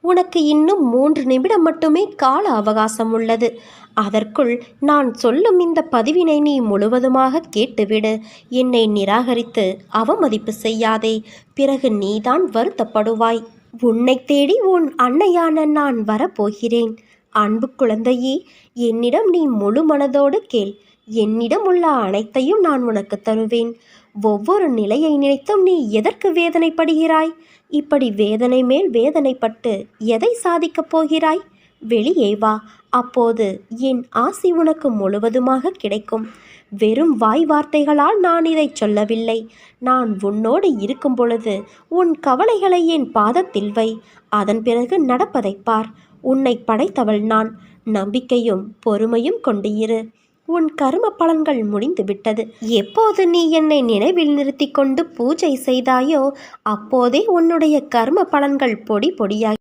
உனக்கு இன்னும் 3 நிமிடம் மட்டுமே கால அவகாசம் உள்ளது. அதற்குள் நான் சொல்லும் இந்த பதிவினை நீ முழுவதுமாக கேட்டுவிடு. என்னை நிராகரித்து அவமதிப்பு செய்யாதே. பிறகு நீதான் வருத்தப்படுவாய். உன்னை தேடி உன் அன்னையான நான் வரப்போகிறேன். அன்பு குழந்தையே, என்னிடம் நீ முழு மனதோடு கேள். என்னிடம் உள்ள அனைத்தையும் நான் உனக்கு தருவேன். ஒவ்வொரு நிலையை நினைத்தும் நீ எதற்கு வேதனைப்படுகிறாய்? இப்படி வேதனை மேல் வேதனைப்பட்டு எதை சாதிக்கப் போகிறாய்? வெளியே வா. அப்போது என் ஆசி உனக்கு முழுவதுமாக கிடைக்கும். வெறும் வாய் வார்த்தைகளால் நான் இதை சொல்லவில்லை. நான் உன்னோடு இருக்கும் பொழுது உன் கவலைகளை என் பாதத்தில் வை. அதன் பிறகு நடப்பதை பார். உன்னை படைத்தவள் நான். நம்பிக்கையும் பொறுமையும் கொண்டு இரு. உன் கர்ம பலன்கள் முடிந்துவிட்டது. எப்போது நீ என்னை நினைவில் நிறுத்தி கொண்டு பூஜை செய்தாயோ அப்போதே உன்னுடைய கர்ம பலன்கள் பொடி பொடியாகி